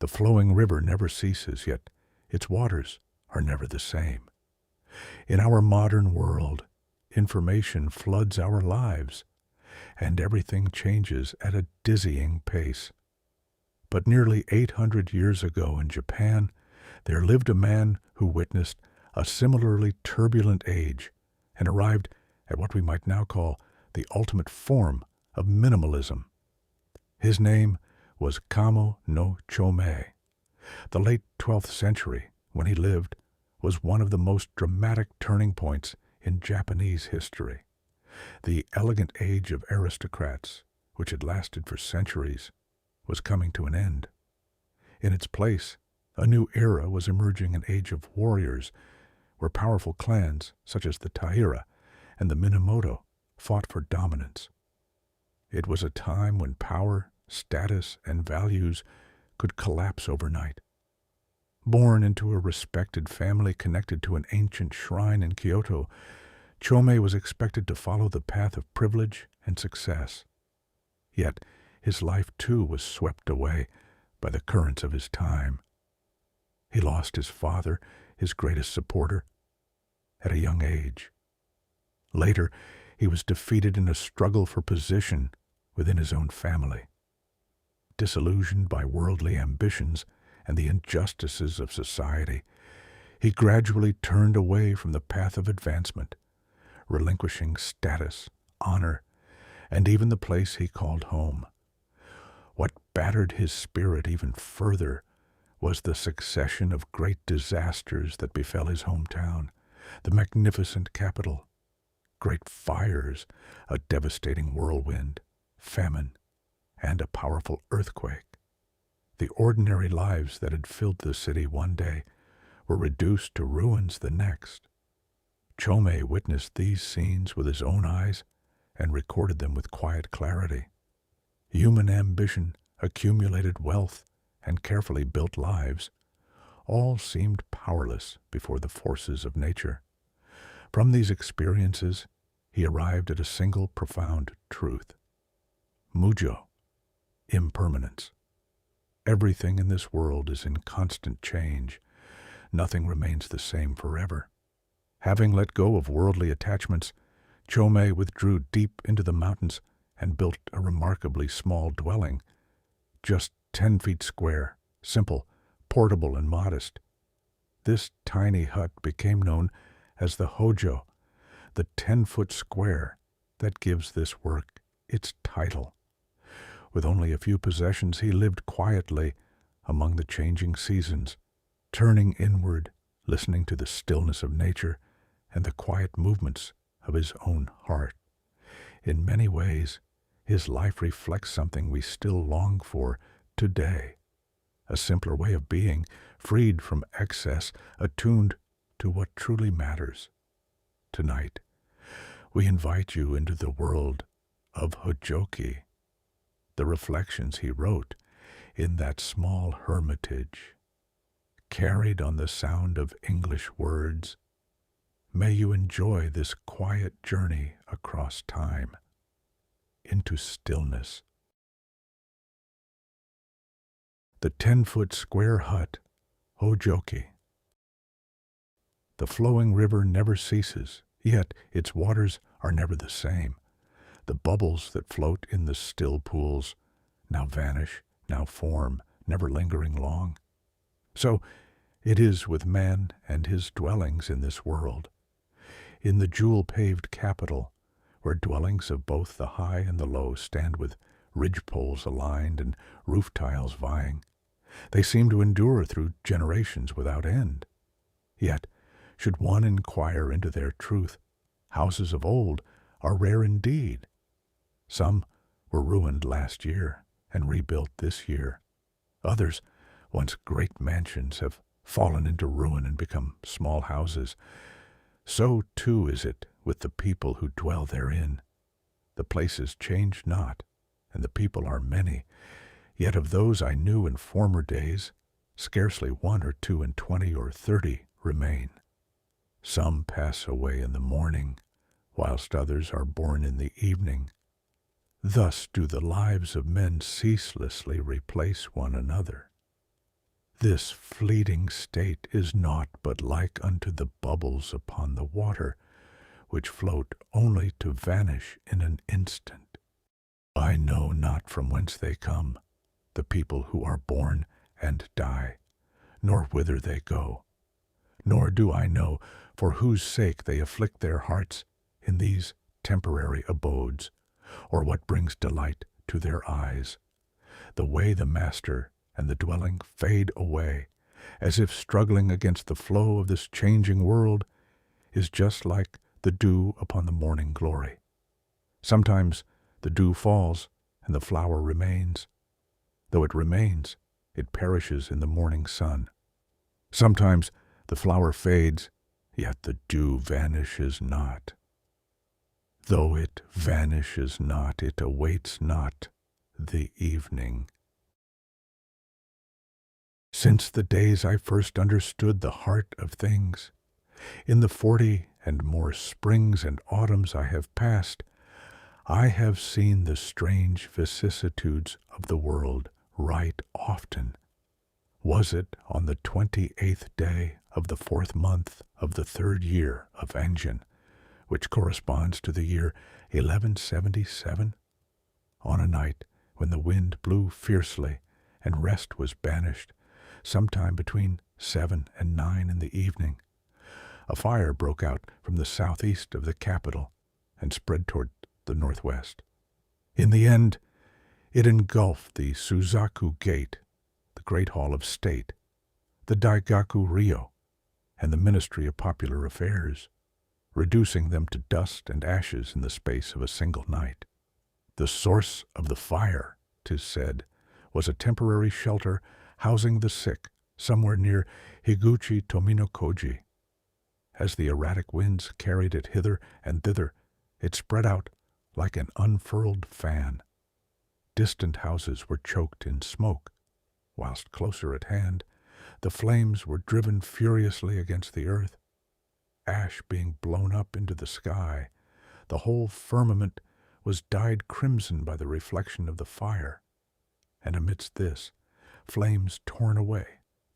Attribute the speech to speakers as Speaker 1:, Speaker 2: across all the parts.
Speaker 1: The flowing river never ceases, yet its waters are never the same. In our modern world, information floods our lives, and everything changes at a dizzying pace. But nearly 800 years ago in Japan, there lived a man who witnessed a similarly turbulent age and arrived at what we might now call the ultimate form of minimalism. His name was Kamo no Chomei. The late 12th century, when he lived, was one of the most dramatic turning points in Japanese history. The elegant age of aristocrats, which had lasted for centuries, was coming to an end. In its place, a new era was emerging, an age of warriors, where powerful clans such as the Taira and the Minamoto fought for dominance. It was a time when power, status, and values could collapse overnight. Born into a respected family connected to an ancient shrine in Kyoto, Chomei was expected to follow the path of privilege and success. Yet his life too was swept away by the currents of his time. He lost his father, his greatest supporter, at a young age. Later, he was defeated in a struggle for position within his own family. Disillusioned by worldly ambitions and the injustices of society, he gradually turned away from the path of advancement, relinquishing status, honor, and even the place he called home. What battered his spirit even further was the succession of great disasters that befell his hometown, the magnificent capital, great fires, a devastating whirlwind, famine, and a powerful earthquake. The ordinary lives that had filled the city one day were reduced to ruins the next. Chomei witnessed these scenes with his own eyes and recorded them with quiet clarity. Human ambition, accumulated wealth, and carefully built lives all seemed powerless before the forces of nature. From these experiences, he arrived at a single profound truth. Mujo, impermanence. Everything in this world is in constant change. Nothing remains the same forever. Having let go of worldly attachments, Chomei withdrew deep into the mountains and built a remarkably small dwelling, just 10 feet square, simple, portable, and modest. This tiny hut became known as the Hojo, the 10-foot square that gives this work its title. With only a few possessions, he lived quietly among the changing seasons, turning inward, listening to the stillness of nature and the quiet movements of his own heart. In many ways, his life reflects something we still long for today, a simpler way of being, freed from excess, attuned to what truly matters. Tonight, we invite you into the world of Hōjōki, the reflections he wrote in that small hermitage. Carried on the sound of English words, may you enjoy this quiet journey across time, into stillness. The 10-foot square hut, Hōjōki. The flowing river never ceases, yet its waters are never the same. The bubbles that float in the still pools now vanish, now form, never lingering long. So it is with man and his dwellings in this world. In the jewel-paved capital, where dwellings of both the high and the low stand with ridgepoles aligned and roof tiles vying, they seem to endure through generations without end. Yet, should one inquire into their truth, houses of old are rare indeed. Some were ruined last year and rebuilt this year. Others, once great mansions, have fallen into ruin and become small houses. So too is it with the people who dwell therein. The places change not, and the people are many. Yet of those I knew in former days, scarcely 1 or 2 and 20 or 30 remain. Some pass away in the morning, whilst others are born in the evening. Thus do the lives of men ceaselessly replace one another. This fleeting state is naught but like unto the bubbles upon the water, which float only to vanish in an instant. I know not from whence they come, the people who are born and die, nor whither they go. Nor do I know for whose sake they afflict their hearts in these temporary abodes, or what brings delight to their eyes. The way the master and the dwelling fade away, as if struggling against the flow of this changing world, is just like the dew upon the morning glory. Sometimes the dew falls and the flower remains. Though it remains, it perishes in the morning sun. Sometimes the flower fades, yet the dew vanishes not. Though it vanishes not, it awaits not the evening. Since the days I first understood the heart of things, in the 40 and more springs and autumns I have passed, I have seen the strange vicissitudes of the world right often. Was it on the 28th day of the 4th month of the 3rd year of Enjin, which corresponds to the year 1177, on a night when the wind blew fiercely and rest was banished, sometime between 7 and 9 in the evening, a fire broke out from the southeast of the capital and spread toward the northwest. In the end, it engulfed the Suzaku Gate, the Great Hall of State, the Daigaku Ryo, and the Ministry of Popular Affairs, reducing them to dust and ashes in the space of a single night. The source of the fire, 'tis said, was a temporary shelter housing the sick somewhere near Higuchi Tominokoji. As the erratic winds carried it hither and thither, it spread out like an unfurled fan. Distant houses were choked in smoke, whilst closer at hand the flames were driven furiously against the earth. Ash being blown up into the sky, the whole firmament was dyed crimson by the reflection of the fire, and amidst this, flames torn away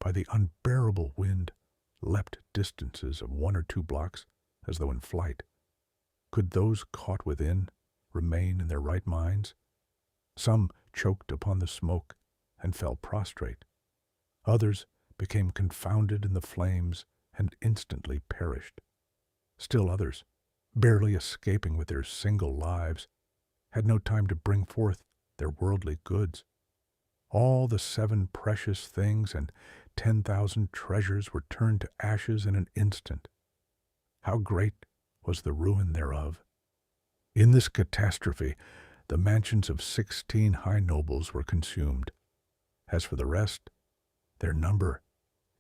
Speaker 1: by the unbearable wind leapt distances of 1 or 2 blocks as though in flight. Could those caught within remain in their right minds? Some choked upon the smoke and fell prostrate. Others became confounded in the flames and instantly perished. Still others, barely escaping with their single lives, had no time to bring forth their worldly goods. All the 7 precious things and 10,000 treasures were turned to ashes in an instant. How great was the ruin thereof! In this catastrophe, the mansions of 16 high nobles were consumed. As for the rest, their number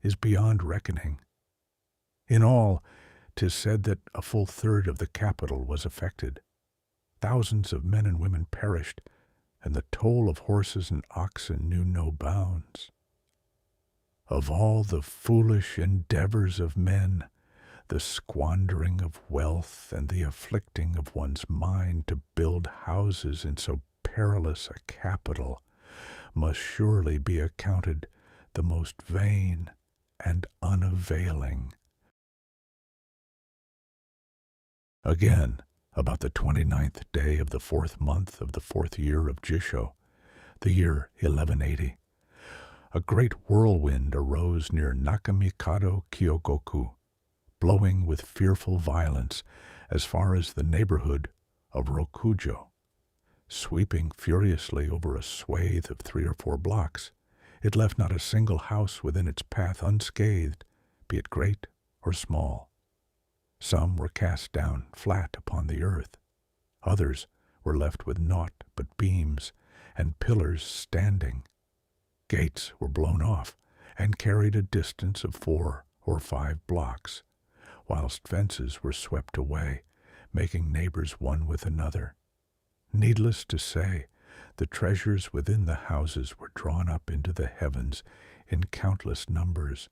Speaker 1: is beyond reckoning. In all, 'tis said that a full third of the capital was affected. Thousands of men and women perished, and the toll of horses and oxen knew no bounds. Of all the foolish endeavors of men, the squandering of wealth and the afflicting of one's mind to build houses in so perilous a capital must surely be accounted the most vain and unavailing. Again, about the 29th day of the 4th month of the 4th year of Jisho, the year 1180, a great whirlwind arose near Nakamikado Kyogoku, blowing with fearful violence as far as the neighborhood of Rokujo. Sweeping furiously over a swathe of 3 or 4 blocks, it left not a single house within its path unscathed, be it great or small. Some were cast down flat upon the earth. Others were left with naught but beams and pillars standing. Gates were blown off and carried a distance of 4 or 5 blocks, whilst fences were swept away, making neighbors one with another. Needless to say, the treasures within the houses were drawn up into the heavens in countless numbers,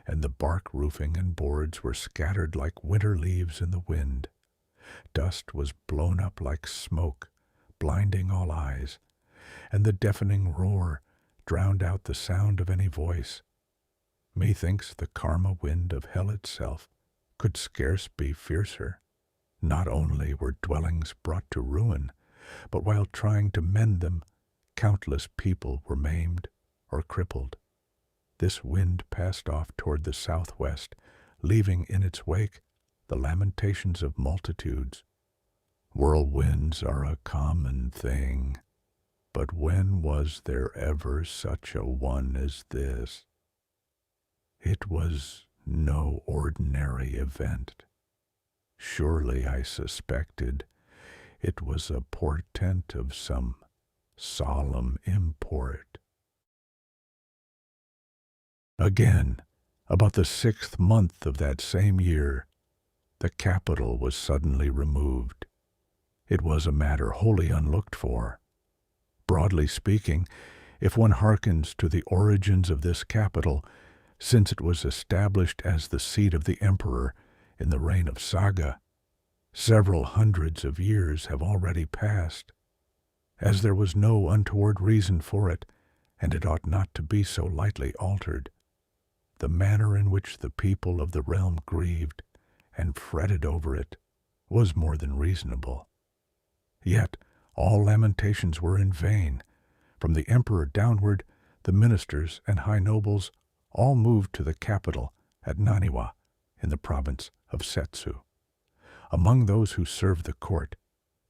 Speaker 1: and the bark roofing and boards were scattered like winter leaves in the wind. Dust was blown up like smoke, blinding all eyes, and the deafening roar drowned out the sound of any voice, Methinks the karma wind of hell itself could scarce be fiercer. Not only were dwellings brought to ruin, but while trying to mend them, countless people were maimed or crippled. This wind passed off toward the southwest, leaving in its wake the lamentations of multitudes. Whirlwinds are a common thing, but when was there ever such a one as this? It was no ordinary event. Surely, I suspected, it was a portent of some solemn import. Again, about the 6th month of that same year, the capital was suddenly removed. It was a matter wholly unlooked for. Broadly speaking, if one hearkens to the origins of this capital, since it was established as the seat of the emperor in the reign of Saga, several hundreds of years have already passed. As there was no untoward reason for it, and it ought not to be so lightly altered, the manner in which the people of the realm grieved and fretted over it was more than reasonable. Yet all lamentations were in vain. From the emperor downward, the ministers and high nobles all moved to the capital at Naniwa in the province of Setsu. Among those who served the court,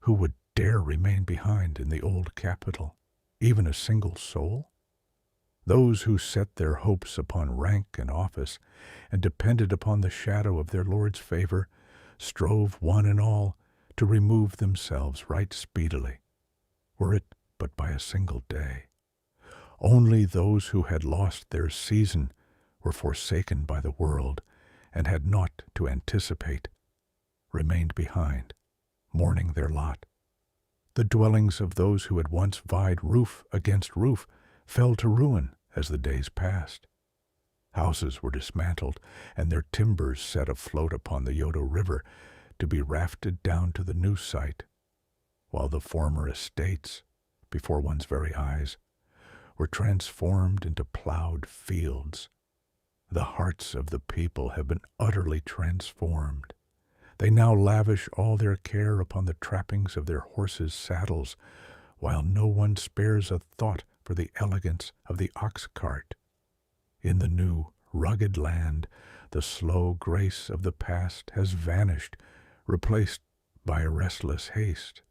Speaker 1: who would dare remain behind in the old capital, even a single soul? Those who set their hopes upon rank and office, and depended upon the shadow of their lord's favor, strove one and all to remove themselves right speedily, were it but by a single day. Only those who had lost their season were forsaken by the world, and had naught to anticipate, remained behind, mourning their lot. The dwellings of those who had once vied roof against roof fell to ruin as the days passed. Houses were dismantled, and their timbers set afloat upon the Kyoto River to be rafted down to the new site, while the former estates, before one's very eyes, were transformed into plowed fields. The hearts of the people have been utterly transformed. They now lavish all their care upon the trappings of their horses' saddles, while no one spares a thought for the elegance of the ox cart. In the new, rugged land, the slow grace of the past has vanished, replaced by a restless haste.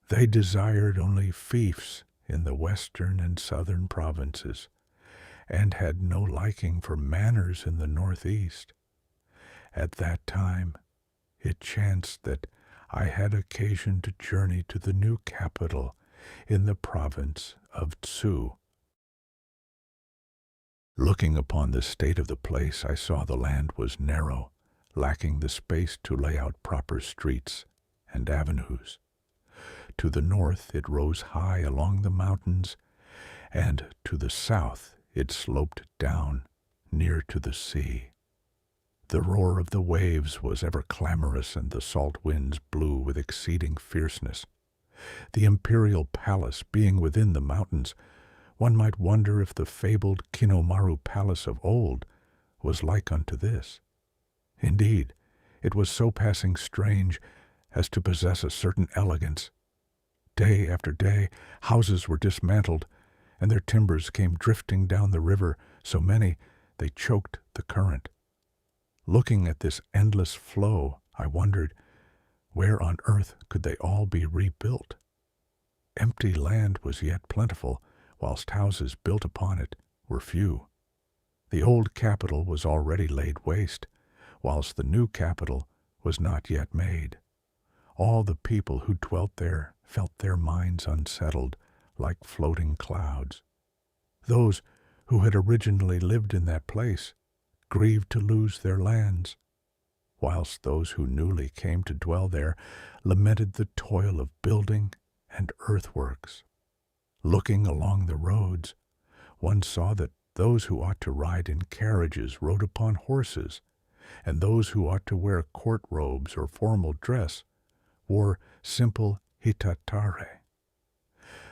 Speaker 1: They desired only fiefs in the western and southern provinces, and had no liking for manors in the northeast. At that time, it chanced that I had occasion to journey to the new capital in the province of Tsu. Looking upon the state of the place, I saw the land was narrow, lacking the space to lay out proper streets and avenues. To the north it rose high along the mountains, and to the south it sloped down near to the sea. The roar of the waves was ever clamorous, and the salt winds blew with exceeding fierceness. The imperial palace being within the mountains, one might wonder if the fabled Kinomaru palace of old was like unto this. Indeed, it was so passing strange as to possess a certain elegance. Day after day, houses were dismantled, and their timbers came drifting down the river, so many they choked the current. Looking at this endless flow, I wondered, where on earth could they all be rebuilt? Empty land was yet plentiful, whilst houses built upon it were few. The old capital was already laid waste, whilst the new capital was not yet made. All the people who dwelt there felt their minds unsettled, like floating clouds. Those who had originally lived in that place grieved to lose their lands, whilst those who newly came to dwell there lamented the toil of building and earthworks. Looking along the roads, one saw that those who ought to ride in carriages rode upon horses, and those who ought to wear court robes or formal dress wore simple hitatare.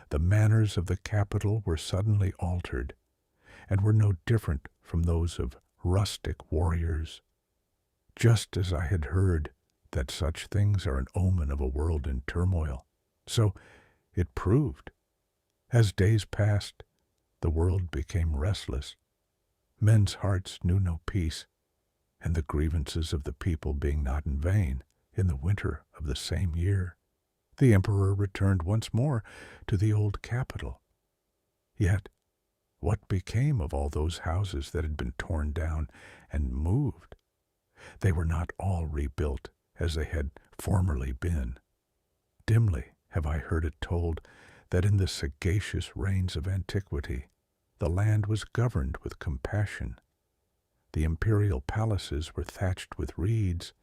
Speaker 1: The manners of the capital were suddenly altered, and were no different from those of rustic warriors, just as I had heard that such things are an omen of a world in turmoil. So it proved. As days passed, the world became restless. Men's hearts knew no peace, and the grievances of the people being not in vain, in the winter of the same year, the emperor returned once more to the old capital. Yet, what became of all those houses that had been torn down and moved? They were not all rebuilt as they had formerly been. Dimly have I heard it told that in the sagacious reigns of antiquity, the land was governed with compassion. The imperial palaces were thatched with reeds,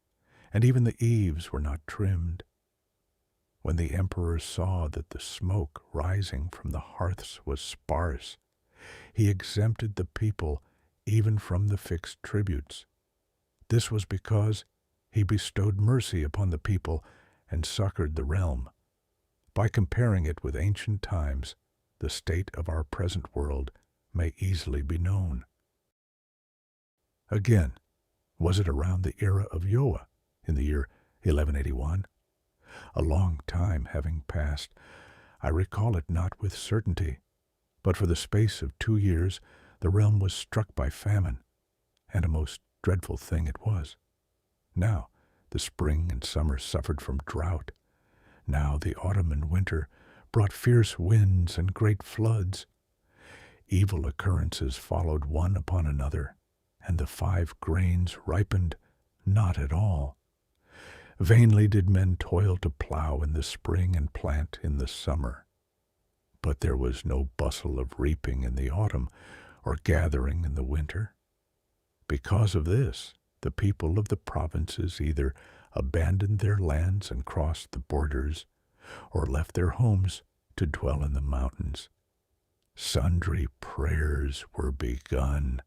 Speaker 1: and even the eaves were not trimmed. When the emperor saw that the smoke rising from the hearths was sparse, he exempted the people even from the fixed tributes. This was because he bestowed mercy upon the people and succored the realm. By comparing it with ancient times, the state of our present world may easily be known. Again, was it around the era of Yoa, in the year 1181? A long time having passed, I recall it not with certainty, but for the space of 2 years the realm was struck by famine, and a most dreadful thing it was. Now the spring and summer suffered from drought. Now the autumn and winter brought fierce winds and great floods. Evil occurrences followed one upon another, and the 5 grains ripened not at all. Vainly did men toil to plow in the spring and plant in the summer. But there was no bustle of reaping in the autumn or gathering in the winter. Because of this, the people of the provinces either abandoned their lands and crossed the borders, or left their homes to dwell in the mountains. Sundry prayers were begun,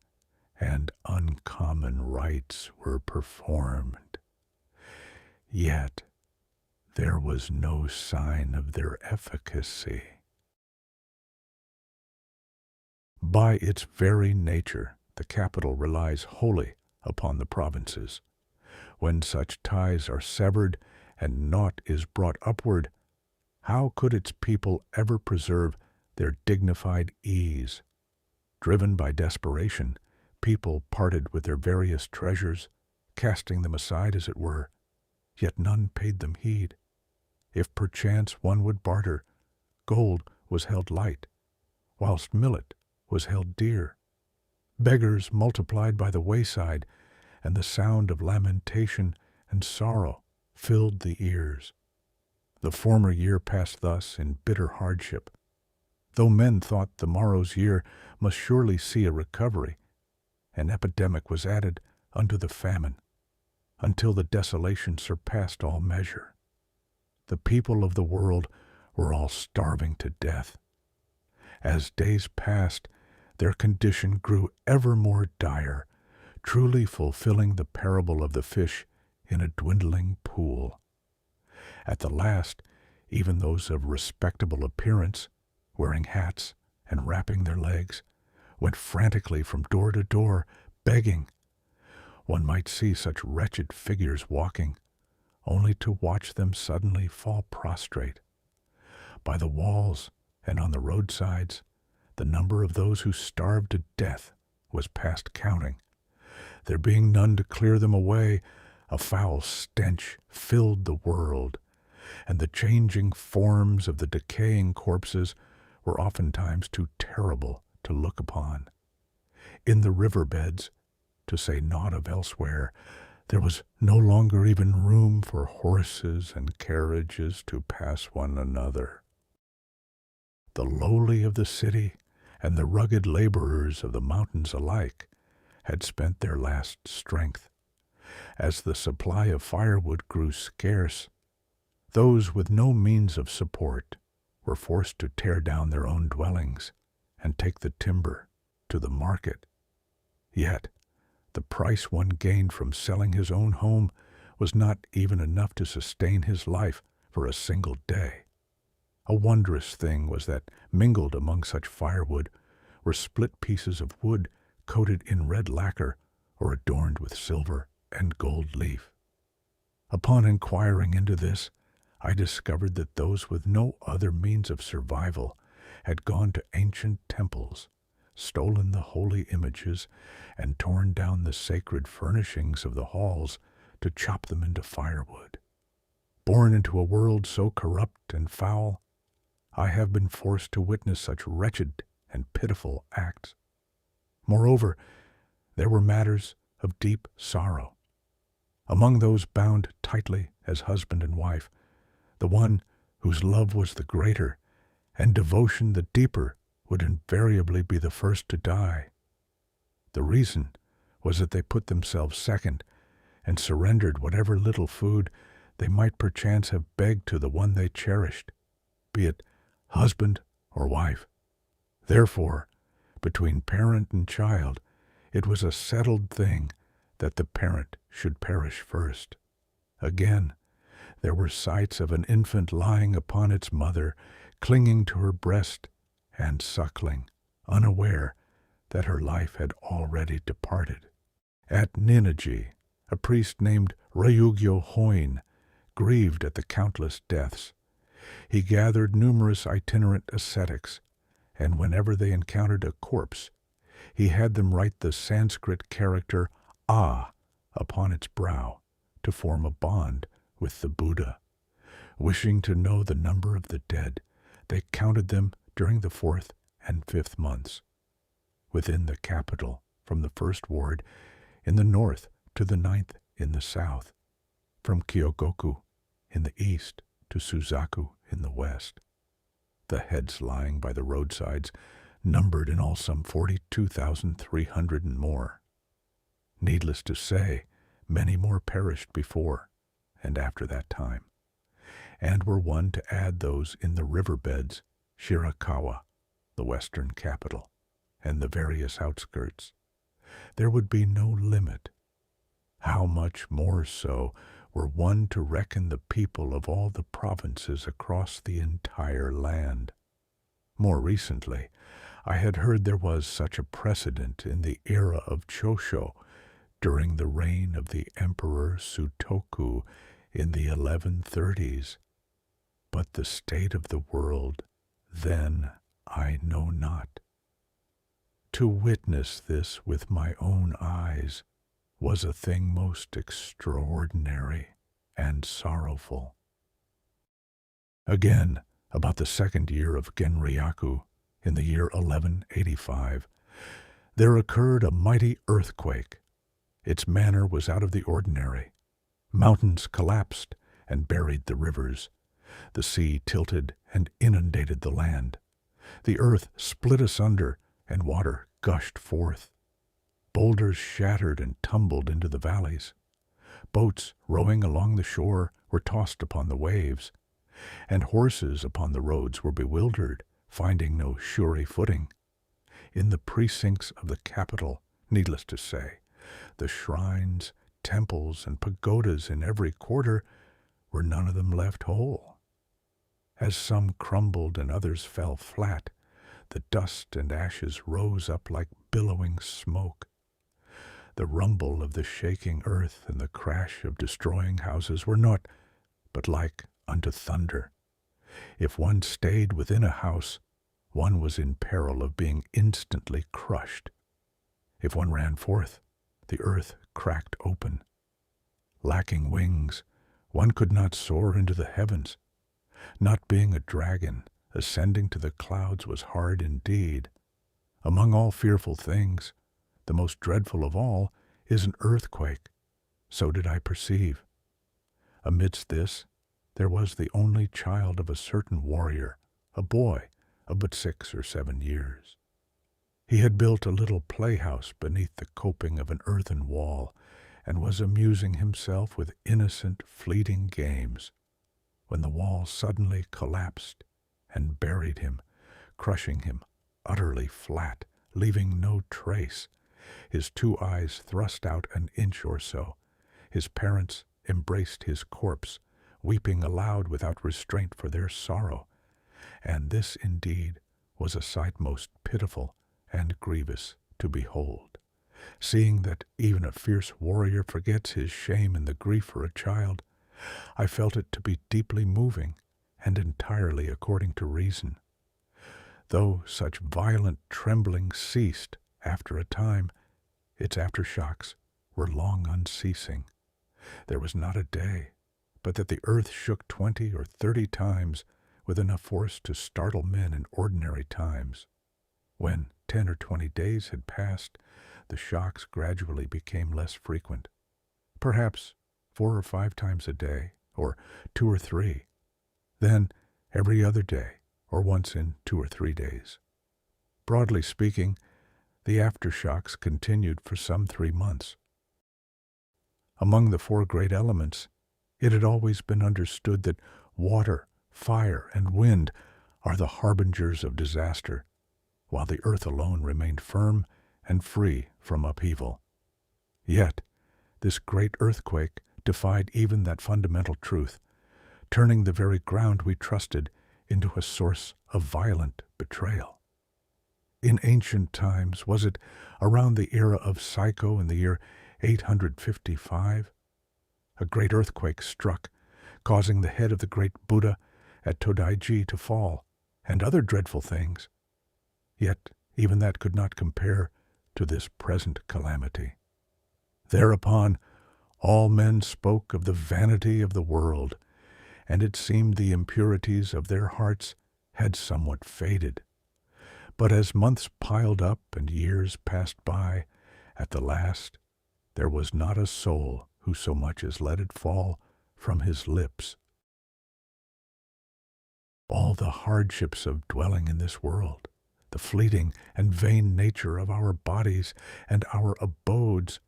Speaker 1: and uncommon rites were performed. Yet there was no sign of their efficacy. By its very nature, the capital relies wholly upon the provinces. When such ties are severed and naught is brought upward, how could its people ever preserve their dignified ease? Driven by desperation, people parted with their various treasures, casting them aside as it were, yet none paid them heed. If perchance one would barter, gold was held light, whilst millet was held dear. Beggars multiplied by the wayside, and the sound of lamentation and sorrow filled the ears. The former year passed thus in bitter hardship. Though men thought the morrow's year must surely see a recovery, an epidemic was added unto the famine, until the desolation surpassed all measure. The people of the world were all starving to death. As days passed, their condition grew ever more dire, truly fulfilling the parable of the fish in a dwindling pool. At the last, even those of respectable appearance, wearing hats and wrapping their legs, went frantically from door to door, begging. One might see such wretched figures walking, only to watch them suddenly fall prostrate. By the walls and on the roadsides, the number of those who starved to death was past counting. There being none to clear them away, a foul stench filled the world, and the changing forms of the decaying corpses were oftentimes too terrible to look upon. In the riverbeds, to say naught of elsewhere, there was no longer even room for horses and carriages to pass one another. The lowly of the city and the rugged laborers of the mountains alike had spent their last strength. As the supply of firewood grew scarce, those with no means of support were forced to tear down their own dwellings and take the timber to the market. Yet the price one gained from selling his own home was not even enough to sustain his life for a single day. A wondrous thing was that mingled among such firewood were split pieces of wood coated in red lacquer or adorned with silver and gold leaf. Upon inquiring into this, I discovered that those with no other means of survival had gone to ancient temples, stolen the holy images, and torn down the sacred furnishings of the halls to chop them into firewood. Born into a world so corrupt and foul, I have been forced to witness such wretched and pitiful acts. Moreover, there were matters of deep sorrow. Among those bound tightly as husband and wife, the one whose love was the greater and devotion the deeper would invariably be the first to die. The reason was that they put themselves second and surrendered whatever little food they might perchance have begged to the one they cherished, be it husband or wife. Therefore, between parent and child, it was a settled thing that the parent should perish first. Again, there were sights of an infant lying upon its mother, clinging to her breast and suckling, unaware that her life had already departed. At Ninigi, a priest named Ryugyo Hoin grieved at the countless deaths. He gathered numerous itinerant ascetics, and whenever they encountered a corpse, he had them write the Sanskrit character A upon its brow to form a bond with the Buddha. Wishing to know the number of the dead, they counted them during the 4th and 5th months. Within the capital, from the 1st ward in the north to the 9th in the south, from Kyogoku in the east to Suzaku in the west. The heads lying by the roadsides numbered in all some 42,300 and more. Needless to say, many more perished before and after that time, and were one to add those in the riverbeds, Shirakawa, the western capital, and the various outskirts. There would be no limit. How much more so were one to reckon the people of all the provinces across the entire land. More recently, I had heard there was such a precedent in the era of Chosho during the reign of the Emperor Sutoku in the 1130s. But the state of the world then I know not. To witness this with my own eyes was a thing most extraordinary and sorrowful. Again, about the 2nd year of Genryaku, in the year 1185, there occurred a mighty earthquake. Its manner was out of the ordinary. Mountains collapsed and buried the rivers. The sea tilted and inundated the land. The earth split asunder, and water gushed forth. Boulders shattered and tumbled into the valleys. Boats rowing along the shore were tossed upon the waves, and horses upon the roads were bewildered, finding no sure footing. In the precincts of the capital, needless to say, the shrines, temples, and pagodas in every quarter were none of them left whole. As some crumbled and others fell flat, the dust and ashes rose up like billowing smoke. The rumble of the shaking earth and the crash of destroying houses were naught but like unto thunder. If one stayed within a house, one was in peril of being instantly crushed. If one ran forth, the earth cracked open. Lacking wings, one could not soar into the heavens. Not being a dragon, ascending to the clouds was hard indeed. Among all fearful things, the most dreadful of all is an earthquake. So did I perceive. Amidst this, there was the only child of a certain warrior, a boy of but 6 or 7 years. He had built a little playhouse beneath the coping of an earthen wall, and was amusing himself with innocent, fleeting games, when the wall suddenly collapsed and buried him, crushing him utterly flat, leaving no trace. His 2 eyes thrust out an inch or so. His parents embraced his corpse, weeping aloud without restraint for their sorrow. And this indeed was a sight most pitiful and grievous to behold. Seeing that even a fierce warrior forgets his shame in the grief for a child, I felt it to be deeply moving and entirely according to reason. Though such violent trembling ceased after a time, its aftershocks were long unceasing. There was not a day but that the earth shook 20 or 30 times with enough force to startle men in ordinary times. When 10 or 20 days had passed, the shocks gradually became less frequent, perhaps 4 or 5 times a day, or 2 or 3, then every other day, or once in 2 or 3 days. Broadly speaking, the aftershocks continued for some 3 months. Among the 4 great elements, it had always been understood that water, fire, and wind are the harbingers of disaster, while the earth alone remained firm and free from upheaval. Yet, this great earthquake defied even that fundamental truth, turning the very ground we trusted into a source of violent betrayal. In ancient times, was it around the era of Psycho in the year 855? A great earthquake struck, causing the head of the great Buddha at Todaiji to fall, and other dreadful things. Yet even that could not compare to this present calamity. Thereupon all men spoke of the vanity of the world, and it seemed the impurities of their hearts had somewhat faded. But as months piled up and years passed by, at the last there was not a soul who so much as let it fall from his lips. All the hardships of dwelling in this world, the fleeting and vain nature of our bodies and our abodes,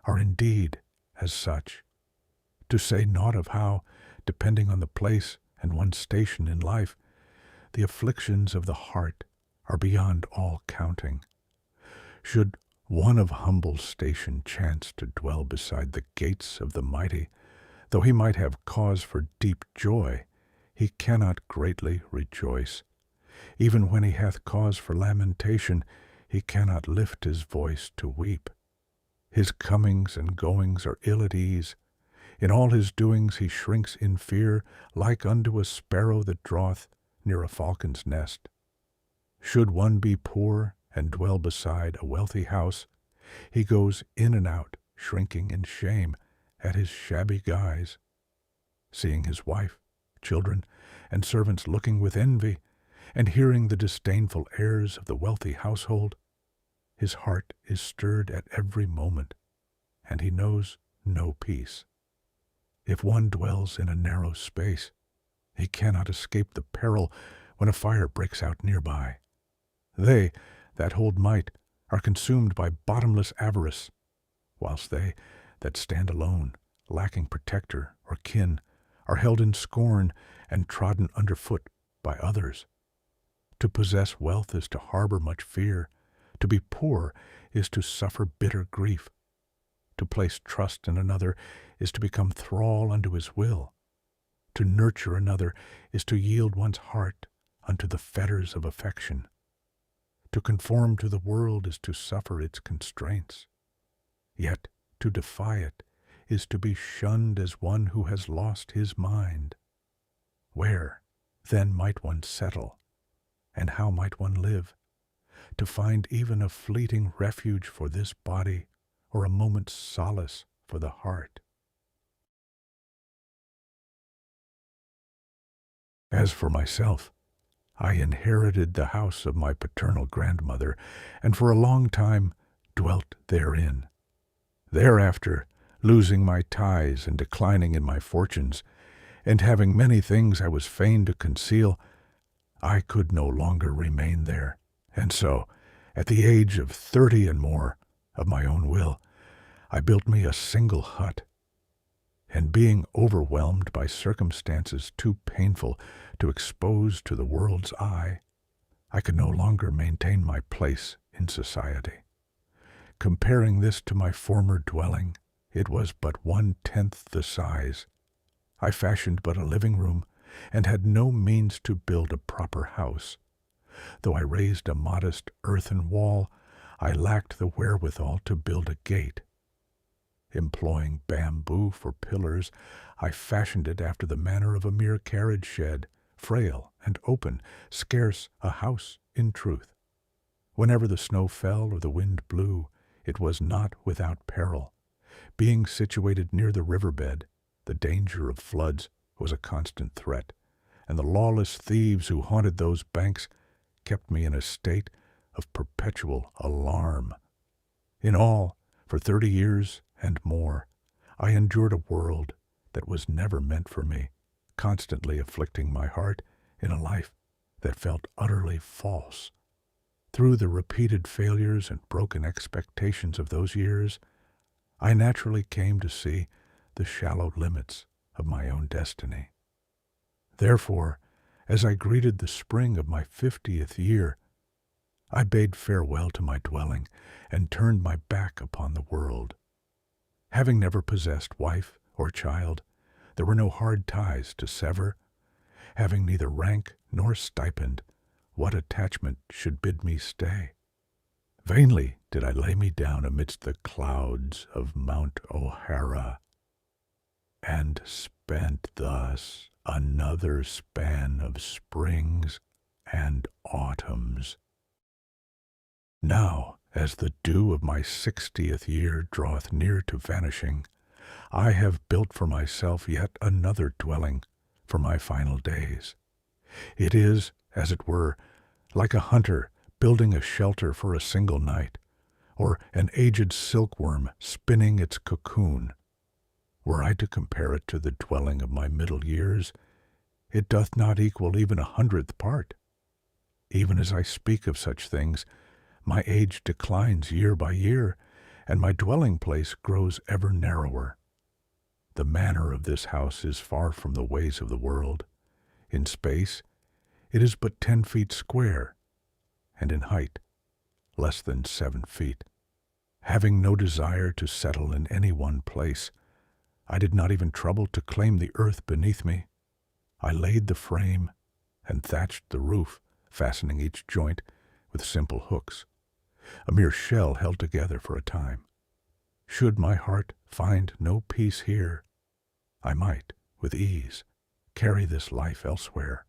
Speaker 1: are indeed as such, to say naught of how, depending on the place and one's station in life, the afflictions of the heart are beyond all counting. Should one of humble station chance to dwell beside the gates of the mighty, though he might have cause for deep joy, he cannot greatly rejoice. Even when he hath cause for lamentation, he cannot lift his voice to weep. His comings and goings are ill at ease. In all his doings he shrinks in fear, like unto a sparrow that draweth near a falcon's nest. Should one be poor and dwell beside a wealthy house, he goes in and out, shrinking in shame at his shabby guise. Seeing his wife, children, and servants looking with envy, and hearing the disdainful airs of the wealthy household, his heart is stirred at every moment, and he knows no peace. If one dwells in a narrow space, he cannot escape the peril when a fire breaks out nearby. They that hold might are consumed by bottomless avarice, whilst they that stand alone, lacking protector or kin, are held in scorn and trodden underfoot by others. To possess wealth is to harbor much fear. To be poor is to suffer bitter grief. To place trust in another is to become thrall unto his will. To nurture another is to yield one's heart unto the fetters of affection. To conform to the world is to suffer its constraints. Yet to defy it is to be shunned as one who has lost his mind. Where, then, might one settle, and how might one live, to find even a fleeting refuge for this body, or a moment's solace for the heart? As for myself, I inherited the house of my paternal grandmother, and for a long time dwelt therein. Thereafter, losing my ties and declining in my fortunes, and having many things I was fain to conceal, I could no longer remain there, and so, at the age of 30 and more, of my own will, I built me a single hut, and being overwhelmed by circumstances too painful to expose to the world's eye, I could no longer maintain my place in society. Comparing this to my former dwelling, it was but 1/10 the size. I fashioned but a living room, and had no means to build a proper house. Though I raised a modest earthen wall, I lacked the wherewithal to build a gate. Employing bamboo for pillars, I fashioned it after the manner of a mere carriage shed, frail and open, scarce a house in truth. Whenever the snow fell or the wind blew, it was not without peril. Being situated near the riverbed, the danger of floods was a constant threat, and the lawless thieves who haunted those banks kept me in a state of perpetual alarm. In all, for 30 years and more, I endured a world that was never meant for me, constantly afflicting my heart in a life that felt utterly false. Through the repeated failures and broken expectations of those years, I naturally came to see the shallow limits of my own destiny. Therefore, as I greeted the spring of my 50th year, I bade farewell to my dwelling and turned my back upon the world. Having never possessed wife or child, there were no hard ties to sever. Having neither rank nor stipend, what attachment should bid me stay? Vainly did I lay me down amidst the clouds of Mount O'Hara, and spent thus another span of springs and autumns. Now, as the dew of my 60th year draweth near to vanishing, I have built for myself yet another dwelling for my final days. It is, as it were, like a hunter building a shelter for a single night, or an aged silkworm spinning its cocoon. Were I to compare it to the dwelling of my middle years, it doth not equal even 100th part. Even as I speak of such things, my age declines year by year, and my dwelling place grows ever narrower. The manner of this house is far from the ways of the world. In space, it is but 10 feet square, and in height, less than 7 feet. Having no desire to settle in any one place, I did not even trouble to claim the earth beneath me. I laid the frame and thatched the roof, fastening each joint with simple hooks, a mere shell held together for a time. Should my heart find no peace here, I might, with ease, carry this life elsewhere.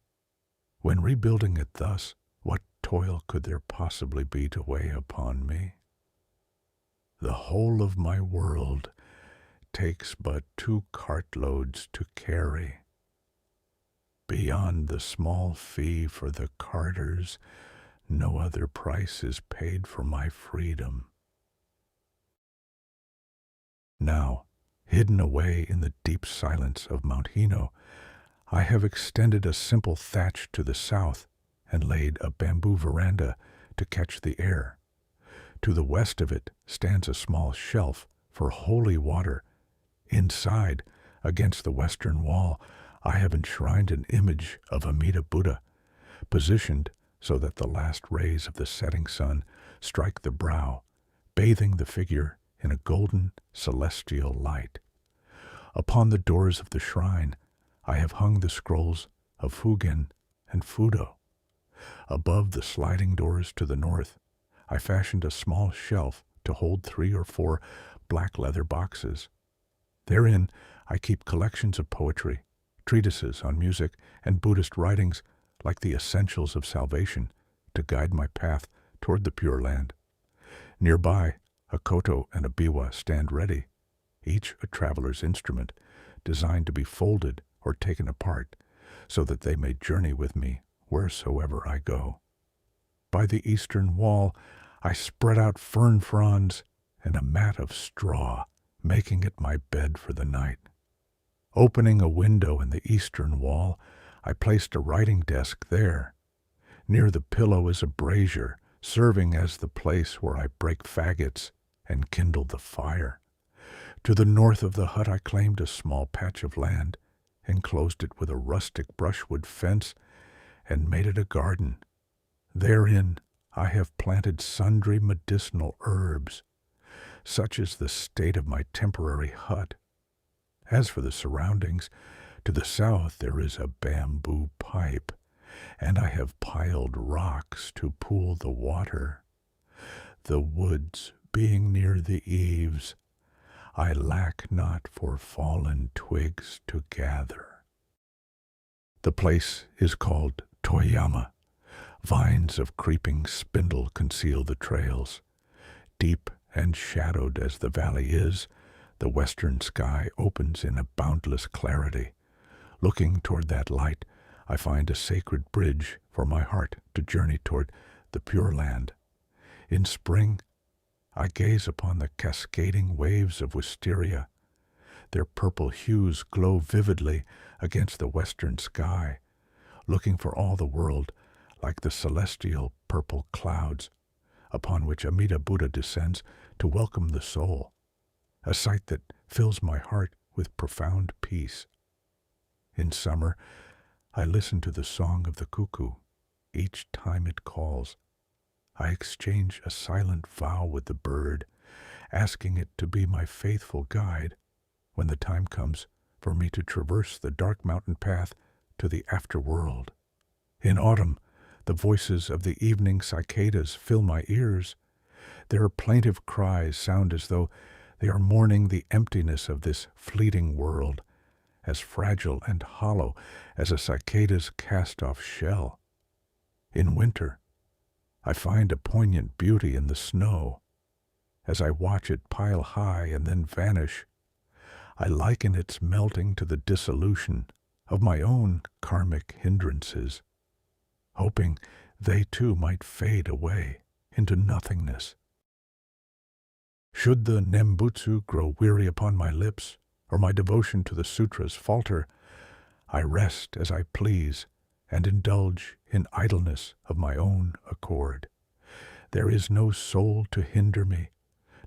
Speaker 1: When rebuilding it thus, what toil could there possibly be to weigh upon me? The whole of my world takes but 2 cartloads to carry. Beyond the small fee for the carters, no other price is paid for my freedom. Now, hidden away in the deep silence of Mount Hino, I have extended a simple thatch to the south and laid a bamboo veranda to catch the air. To the west of it stands a small shelf for holy water. Inside, against the western wall, I have enshrined an image of Amida Buddha, positioned so that the last rays of the setting sun strike the brow, bathing the figure in a golden celestial light. Upon the doors of the shrine, I have hung the scrolls of Fugen and Fudo. Above the sliding doors to the north, I fashioned a small shelf to hold 3 or 4 black leather boxes. Therein I keep collections of poetry, treatises on music, and Buddhist writings like the essentials of salvation to guide my path toward the Pure Land. Nearby, a koto and a biwa stand ready, each a traveler's instrument, designed to be folded or taken apart so that they may journey with me wheresoever I go. By the eastern wall, I spread out fern fronds and a mat of straw, making it my bed for the night. Opening a window in the eastern wall, I placed a writing desk there. Near the pillow is a brazier, serving as the place where I break faggots and kindle the fire. To the north of the hut I claimed a small patch of land, enclosed it with a rustic brushwood fence, and made it a garden. Therein I have planted sundry medicinal herbs. Such is the state of my temporary hut. As for the surroundings, to the south there is a bamboo pipe, and I have piled rocks to pool the water. the woods being near the eaves, I lack not for fallen twigs to gather. The place is called Toyama. Vines of creeping spindle conceal the trails. Deep and shadowed as the valley is, the western sky opens in a boundless clarity. Looking toward that light, I find a sacred bridge for my heart to journey toward the Pure Land. In spring, I gaze upon the cascading waves of wisteria. Their purple hues glow vividly against the western sky, looking for all the world like the celestial purple clouds upon which Amida Buddha descends to welcome the soul, a sight that fills my heart with profound peace. In summer, I listen to the song of the cuckoo each time it calls. I exchange a silent vow with the bird, asking it to be my faithful guide when the time comes for me to traverse the dark mountain path to the afterworld. In autumn, the voices of the evening cicadas fill my ears. Their plaintive cries sound as though they are mourning the emptiness of this fleeting world, as fragile and hollow as a cicada's cast-off shell. In winter, I find a poignant beauty in the snow. As I watch it pile high and then vanish, I liken its melting to the dissolution of my own karmic hindrances, hoping they too might fade away into nothingness. Should the Nembutsu grow weary upon my lips, or my devotion to the sutras falter, I rest as I please and indulge in idleness of my own accord. There is no soul to hinder me,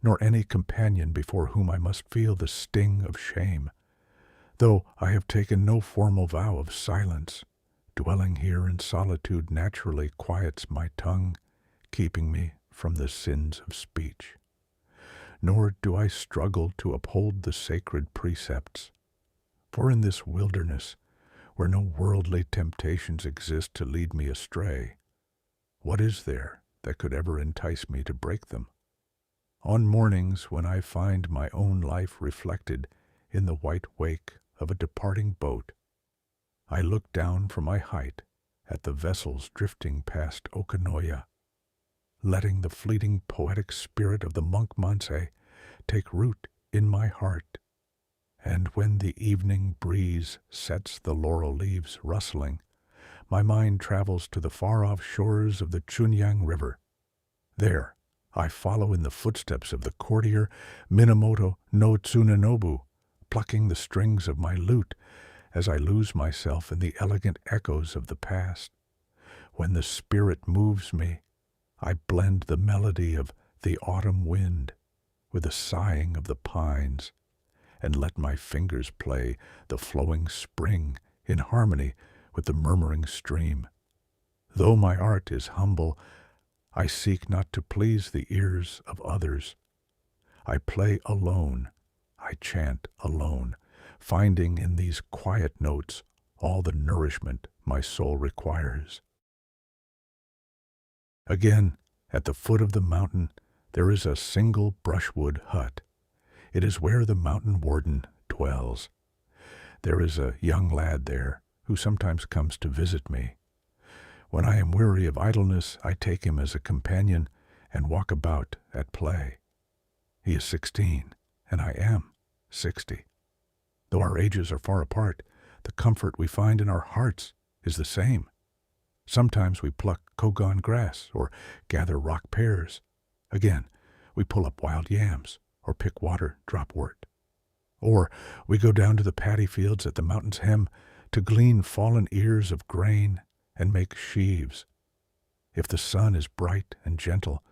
Speaker 1: nor any companion before whom I must feel the sting of shame. Though I have taken no formal vow of silence, dwelling here in solitude naturally quiets my tongue, keeping me from the sins of speech. Nor do I struggle to uphold the sacred precepts, for in this wilderness, where no worldly temptations exist to lead me astray, what is there that could ever entice me to break them? On mornings when I find my own life reflected in the white wake of a departing boat, I look down from my height at the vessels drifting past Okanoya, letting the fleeting poetic spirit of the monk Mansei take root in my heart. And when the evening breeze sets the laurel leaves rustling, my mind travels to the far-off shores of the Chunyang River. There, I follow in the footsteps of the courtier Minamoto no Tsunenobu, plucking the strings of my lute as I lose myself in the elegant echoes of the past. When the spirit moves me, I blend the melody of the autumn wind with the sighing of the pines, and let my fingers play the flowing spring in harmony with the murmuring stream. Though my art is humble, I seek not to please the ears of others. I play alone, I chant alone, finding in these quiet notes all the nourishment my soul requires. Again, at the foot of the mountain, there is a single brushwood hut. It is where the mountain warden dwells. There is a young lad there who sometimes comes to visit me. When I am weary of idleness, I take him as a companion and walk about at play. He is 16, and I am 60. Though our ages are far apart, the comfort we find in our hearts is the same. Sometimes we pluck kogon grass or gather rock pears. Again, we pull up wild yams or pick water dropwort. Or we go down to the paddy fields at the mountain's hem to glean fallen ears of grain and make sheaves. If the sun is bright and gentle,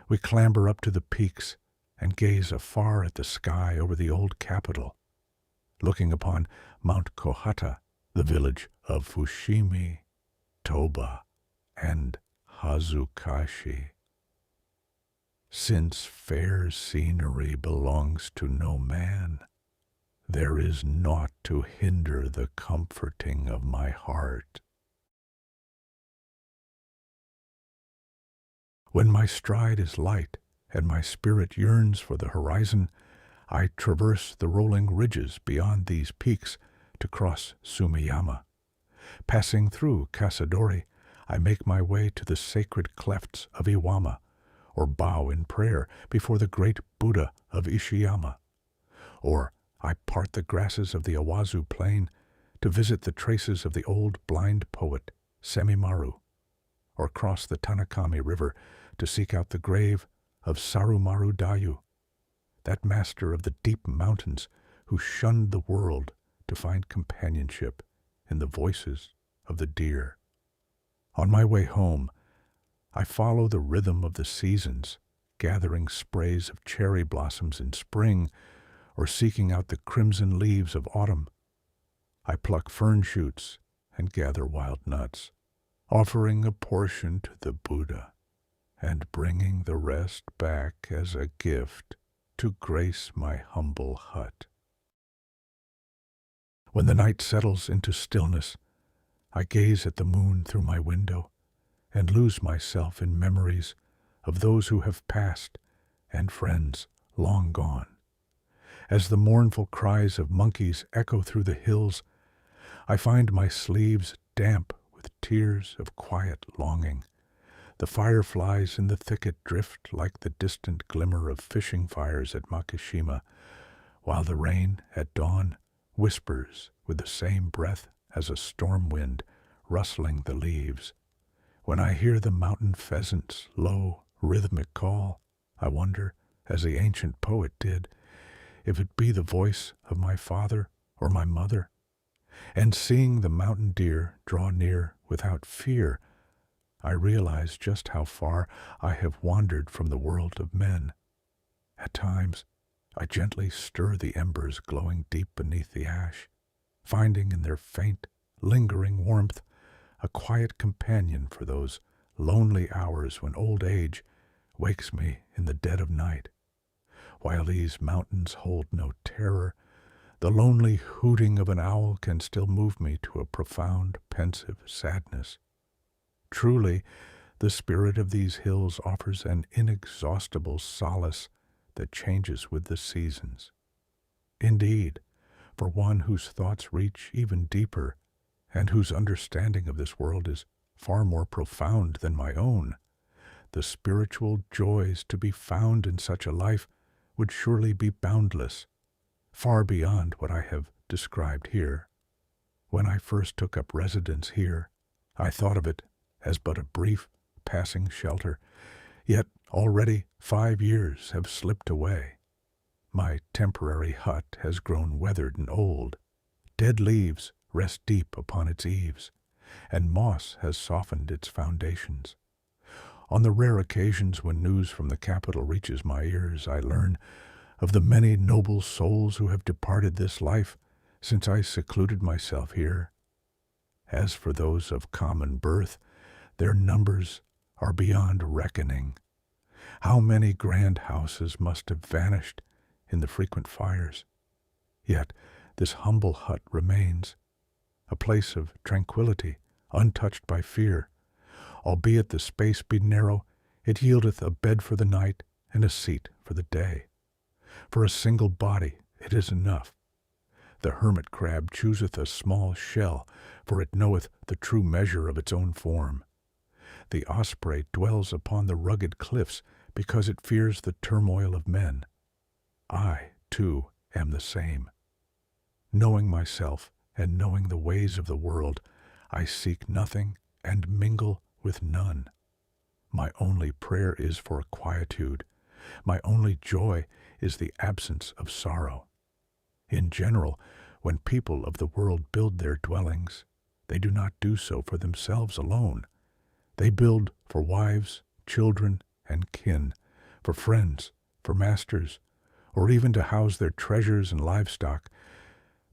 Speaker 1: we clamber up to the peaks and gaze afar at the sky over the old capital, looking upon Mount Kohata, the village of Fushimi, Toba, and Hazukashi. Since fair scenery belongs to no man, there is naught to hinder the comforting of my heart. When my stride is light and my spirit yearns for the horizon, I traverse the rolling ridges beyond these peaks to cross Sumiyama. Passing through Kasadori, I make my way to the sacred clefts of Iwama, or bow in prayer before the great Buddha of Ishiyama. Or I part the grasses of the Awazu Plain to visit the traces of the old blind poet Semimaru, or cross the Tanakami River to seek out the grave of Sarumaru Dayu, that master of the deep mountains who shunned the world to find companionship in the voices of the deer. On my way home, I follow the rhythm of the seasons, gathering sprays of cherry blossoms in spring or seeking out the crimson leaves of autumn. I pluck fern shoots and gather wild nuts, offering a portion to the Buddha and bringing the rest back as a gift to grace my humble hut. When the night settles into stillness, I gaze at the moon through my window and lose myself in memories of those who have passed and friends long gone. As the mournful cries of monkeys echo through the hills, I find my sleeves damp with tears of quiet longing. The fireflies in the thicket drift like the distant glimmer of fishing fires at Makishima, while the rain at dawn whispers with the same breath as a storm wind rustling the leaves. When I hear the mountain pheasant's low, rhythmic call, I wonder, as the ancient poet did, if it be the voice of my father or my mother. And seeing the mountain deer draw near without fear, I realize just how far I have wandered from the world of men. At times, I gently stir the embers glowing deep beneath the ash, finding in their faint, lingering warmth a quiet companion for those lonely hours when old age wakes me in the dead of night. While these mountains hold no terror, the lonely hooting of an owl can still move me to a profound, pensive sadness. Truly, the spirit of these hills offers an inexhaustible solace that changes with the seasons. Indeed, for one whose thoughts reach even deeper and whose understanding of this world is far more profound than my own, the spiritual joys to be found in such a life would surely be boundless, far beyond what I have described here. When I first took up residence here, I thought of it as but a brief, passing shelter, yet already 5 years have slipped away. My temporary hut has grown weathered and old. Dead leaves rest deep upon its eaves, and moss has softened its foundations. On the rare occasions when news from the capital reaches my ears, I learn of the many noble souls who have departed this life since I secluded myself here. As for those of common birth, their numbers are beyond reckoning. How many grand houses must have vanished in the frequent fires? Yet this humble hut remains, a place of tranquility, untouched by fear. Albeit the space be narrow, it yieldeth a bed for the night and a seat for the day. For a single body it is enough. The hermit crab chooseth a small shell, for it knoweth the true measure of its own form. The osprey dwells upon the rugged cliffs because it fears the turmoil of men. I, too, am the same. Knowing myself and knowing the ways of the world, I seek nothing and mingle with none. My only prayer is for quietude. My only joy is the absence of sorrow. In general, when people of the world build their dwellings, they do not do so for themselves alone. They build for wives, children, and kin, for friends, for masters, or even to house their treasures and livestock.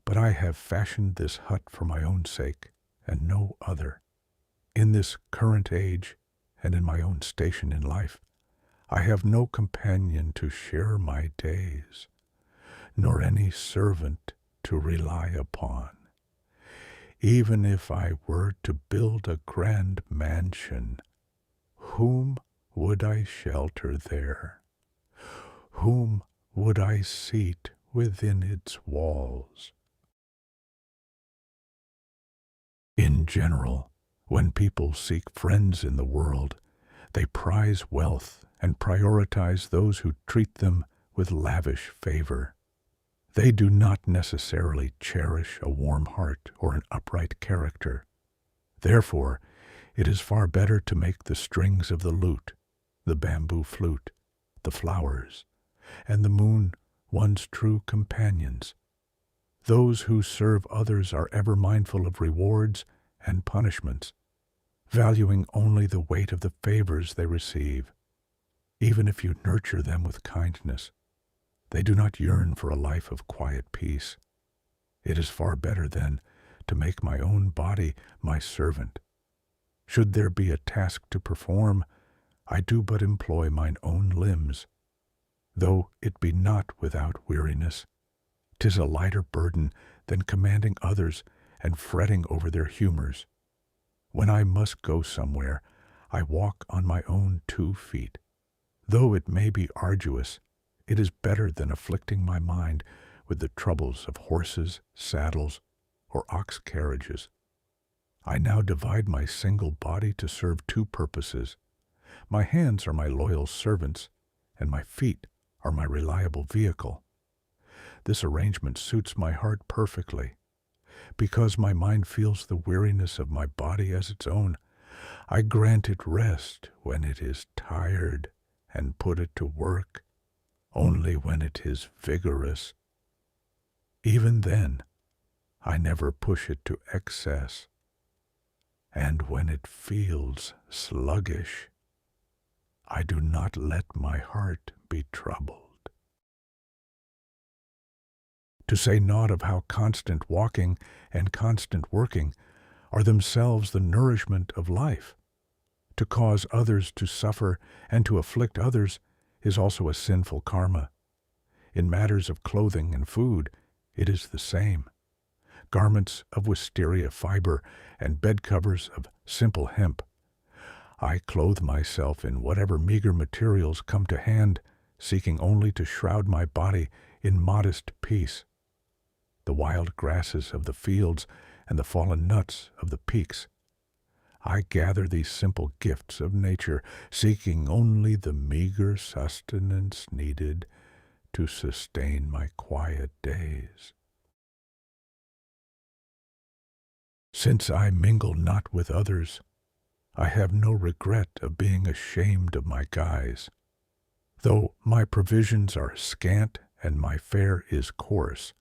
Speaker 1: But I have fashioned this hut for my own sake, and no other. In this current age, and in my own station in life, I have no companion to share my days, nor any servant to rely upon. Even if I were to build a grand mansion, whom would I shelter there? whom would I seat within its walls? In general, when people seek friends in the world, they prize wealth and prioritize those who treat them with lavish favor. They do not necessarily cherish a warm heart or an upright character. Therefore, it is far better to make the strings of the lute, the bamboo flute, the flowers, and the moon one's true companions. Those who serve others are ever mindful of rewards and punishments, valuing only the weight of the favors they receive. Even if you nurture them with kindness, they do not yearn for a life of quiet peace. It is far better, then, to make my own body my servant. Should there be a task to perform, I do but employ mine own limbs. Though it be not without weariness, 'tis a lighter burden than commanding others and fretting over their humors. When I must go somewhere, I walk on my own 2 feet. Though it may be arduous, it is better than afflicting my mind with the troubles of horses, saddles, or ox carriages. I now divide my single body to serve 2 purposes. My hands are my loyal servants, and my feet are my reliable vehicle. This arrangement suits my heart perfectly. Because my mind feels the weariness of my body as its own, I grant it rest when it is tired and put it to work only when it is vigorous. Even then, I never push it to excess. And when it feels sluggish, I do not let my heart be troubled. To say naught of how constant walking and constant working are themselves the nourishment of life. To cause others to suffer and to afflict others is also a sinful karma. In matters of clothing and food, it is the same. Garments of wisteria fiber and bed covers of simple hemp. I clothe myself in whatever meager materials come to hand, seeking only to shroud my body in modest peace. The wild grasses of the fields and the fallen nuts of the peaks. I gather these simple gifts of nature, seeking only the meager sustenance needed to sustain my quiet days. Since I mingle not with others, I have no regret of being ashamed of my guise. Though my provisions are scant and my fare is coarse,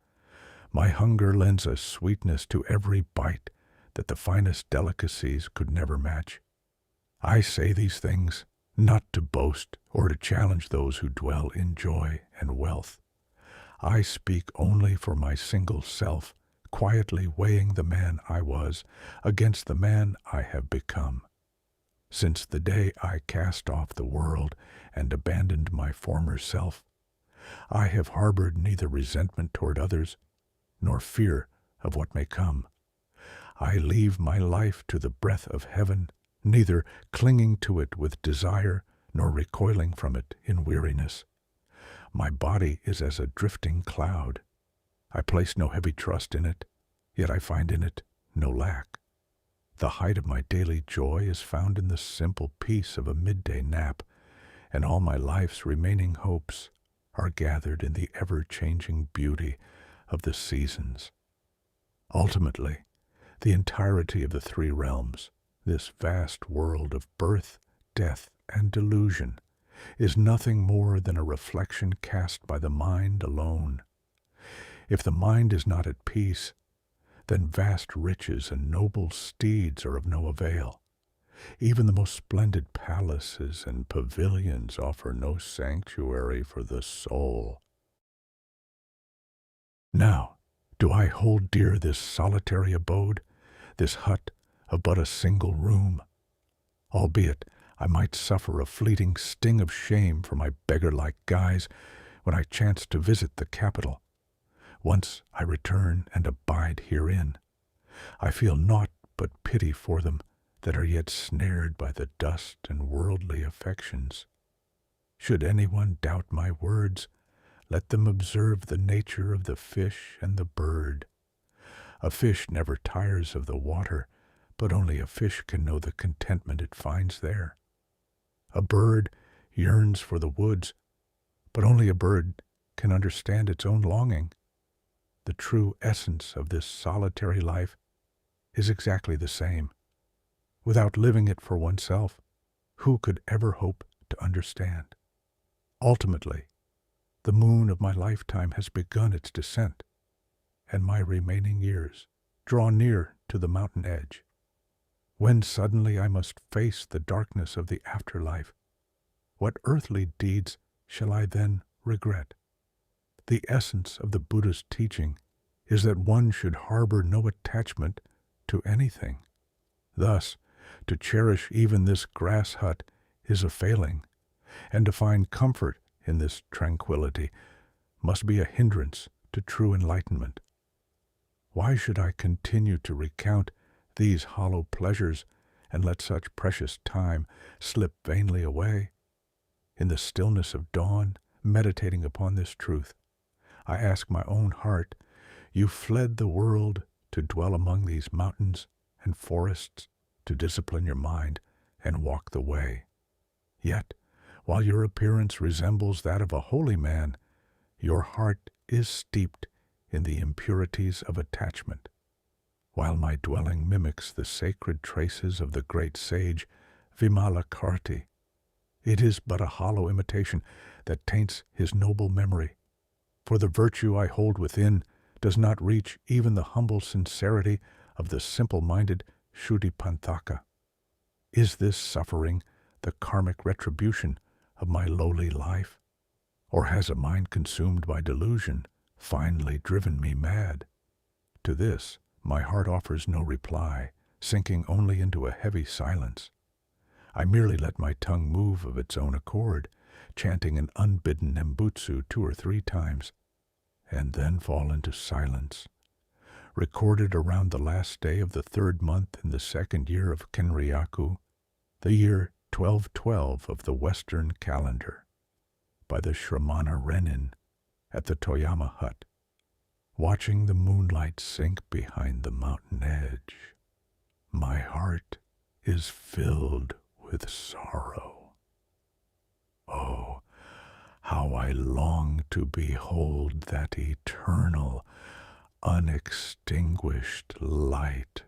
Speaker 1: my hunger lends a sweetness to every bite that the finest delicacies could never match. I say these things not to boast or to challenge those who dwell in joy and wealth. I speak only for my single self, quietly weighing the man I was against the man I have become. Since the day I cast off the world and abandoned my former self, I have harbored neither resentment toward others nor fear of what may come. I leave my life to the breath of heaven, neither clinging to it with desire nor recoiling from it in weariness. My body is as a drifting cloud. I place no heavy trust in it, yet I find in it no lack. The height of my daily joy is found in the simple peace of a midday nap, and all my life's remaining hopes are gathered in the ever-changing beauty of the seasons. Ultimately, the entirety of the 3 realms, this vast world of birth, death, and delusion, is nothing more than a reflection cast by the mind alone. If the mind is not at peace, then vast riches and noble steeds are of no avail. Even the most splendid palaces and pavilions offer no sanctuary for the soul. Now, do I hold dear this solitary abode, this hut of but a single room? Albeit I might suffer a fleeting sting of shame for my beggar-like guise when I chance to visit the capital. Once I return and abide herein, I feel naught but pity for them that are yet snared by the dust and worldly affections. Should anyone doubt my words, let them observe the nature of the fish and the bird. A fish never tires of the water, but only a fish can know the contentment it finds there. A bird yearns for the woods, but only a bird can understand its own longing. The true essence of this solitary life is exactly the same. Without living it for oneself, who could ever hope to understand? Ultimately, the moon of my lifetime has begun its descent, and my remaining years draw near to the mountain edge. When suddenly I must face the darkness of the afterlife, what earthly deeds shall I then regret? The essence of the Buddha's teaching is that one should harbor no attachment to anything. Thus, to cherish even this grass hut is a failing, and to find comfort in this tranquility must be a hindrance to true enlightenment. Why should I continue to recount these hollow pleasures and let such precious time slip vainly away? In the stillness of dawn, meditating upon this truth, I ask my own heart, you fled the world to dwell among these mountains and forests, to discipline your mind and walk the way. Yet, while your appearance resembles that of a holy man, your heart is steeped in the impurities of attachment. While my dwelling mimics the sacred traces of the great sage Vimalakirti, it is but a hollow imitation that taints his noble memory, for the virtue I hold within does not reach even the humble sincerity of the simple-minded Shuddhipanthaka. Is this suffering the karmic retribution of my lowly life? Or has a mind consumed by delusion finally driven me mad? To this, my heart offers no reply, sinking only into a heavy silence. I merely let my tongue move of its own accord, chanting an unbidden nembutsu 2 or 3 times, and then fall into silence. Recorded around the last day of the 3rd month in the 2nd year of Kenryaku, the year 1212 of the Western calendar, by the Shramana Renin at the Toyama hut, watching the moonlight sink behind the mountain edge. My heart is filled with sorrow. Oh, how I long to behold that eternal, unextinguished light